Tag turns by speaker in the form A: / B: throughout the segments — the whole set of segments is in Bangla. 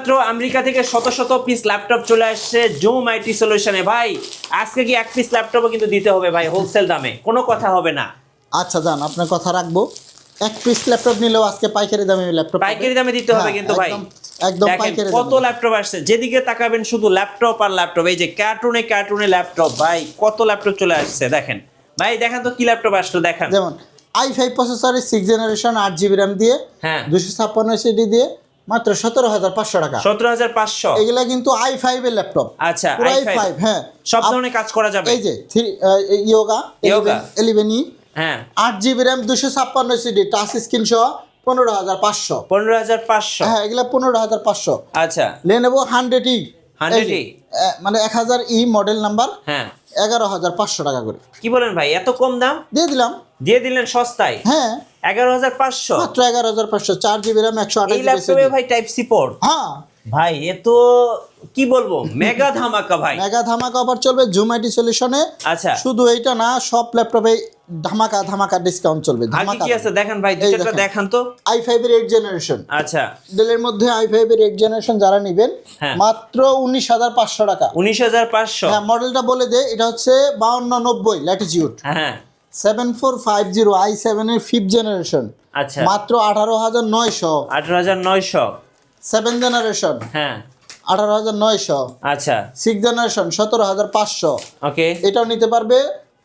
A: মাত্র আমেরিকা থেকে শত শত পিস ল্যাপটপ চলে আসছে জুম আইটি সলিউশনে। ভাই আজকে কি এক পিস ল্যাপটপও কিন্তু দিতে হবে ভাই, হোলসেল দামে, কোনো কথা হবে না।
B: আচ্ছা যান, আপনার কথা রাখবো। এক পিস ল্যাপটপ নিলেও আজকে পাইকারি দামে ল্যাপটপ
A: পাইকারি দামে দিতে হবে কিন্তু ভাই,
B: একদম
A: দেখেন
B: পাইকারি
A: কত ল্যাপটপ আসছে, যেদিকে তাকাবেন শুধু ল্যাপটপ আর ল্যাপটপ। এই যে কার্টুনে কার্টুনে ল্যাপটপ, ভাই কত ল্যাপটপ চলে আসছে দেখেন। ভাই দেখেন তো কি ল্যাপটপ আসলো দেখেন।
B: যেমন i5 প্রসেসরের 6 জেনারেশন 8 GB RAM দিয়ে,
A: হ্যাঁ
B: 256 SSD দিয়ে মাত্র 17,500 টাকা।
A: 17,500।
B: এগুলা কিন্তু i5 এর ল্যাপটপ।
A: আচ্ছা
B: পুরো
A: i5
B: i5, হ্যাঁ
A: সব ধরনের কাজ করা যাবে।
B: এই যে ইয়োগা 11E,
A: হ্যাঁ
B: 8 GB RAM 256 SSD touch screen সহ 15,500।
A: 15,500।
B: হ্যাঁ এগুলা 15,500।
A: আচ্ছা
B: Lenovo 100E,
A: 100E
B: মানে 1000E মডেল নাম্বার,
A: হ্যাঁ
B: 11,500 টাকা করে
A: কি বলেন ভাই, এত কম দাম
B: দিয়ে দিলাম।
A: দিয়ে দিলেন সস্তায়।
B: হ্যাঁ
A: 11,500
B: মাত্র 11,500, 4 GB RAM
A: এই
B: 128
A: ল্যাপটপে
B: SSD।
A: ভাই টাইপ সি পোর্ট।
B: হ্যাঁ
A: ভাই এ তো কি বলবো, মেগা ধামাকা ভাই।
B: মেগা ধামাকা অফার চলবে জুম আইটি সলিউশনে।
A: আচ্ছা
B: শুধু এইটা না, সব ল্যাপটপে ধামাকা ধামাকা ডিসকাউন্ট চলবে।
A: আগে
B: ধামাকা
A: কি আছে দেখেন ভাই, দুইটা দেখান তো।
B: i5 এর 8 জেনারেশন,
A: আচ্ছা
B: ডেলের মধ্যে i5 এর 8 জেনারেশন যারা নেবেন
A: হ্যাঁ।
B: মাত্র 19,500 টাকা।
A: 19,500।
B: হ্যাঁ মডেলটা বলে দে, এটা হচ্ছে 5290 ল্যাটিটিউড
A: হ্যাঁ
B: 7450 i7 এর 5th জেনারেশন,
A: আচ্ছা
B: মাত্র 18,900।
A: 18,900।
B: 7 জেনারেশন
A: হ্যাঁ
B: 18,900।
A: আচ্ছা
B: 6 জেনারেশন 17,500।
A: ওকে।
B: এটাও নিতে পারবে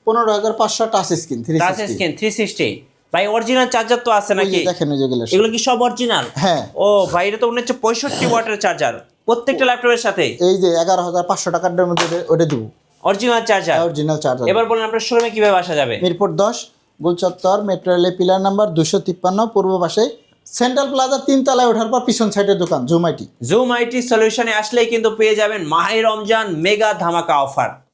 B: 15,500 টাচ স্ক্রিন
A: টাচ
B: 360।
A: স্ক্রিন 360। ভাই অরিজিনাল চার্জার তো আছে নাকি?
B: দেখেন ওই যেগুলো
A: এগুলো কি সব অরিজিনাল?
B: হ্যাঁ
A: ও ভাই এটা তো মনে হচ্ছে 65 ওয়াটের চার্জার প্রত্যেকটা ল্যাপটপের সাথে।
B: এই যে 11,500 টাকার মধ্যে ওটা দেবো,
A: অরিজিনাল চার্জার।
B: Original charger.
A: এবার বলেন আপনার শোরুমে কিভাবে আসা যাবে?
B: মিরপুর 10 গোলচত্বর মেট্রো রেলের পিলার নাম্বার 253 পূর্ব পাশে সেন্ট্রাল প্লাজা 3 তলায় ওঠার পর পিছন সাইডের দোকান জুম আইটি।
A: জুম আইটি সলিউশনে আসলেই কিন্তু পেয়ে যাবেন মাহে রমজান মেগা ধামাকা অফার।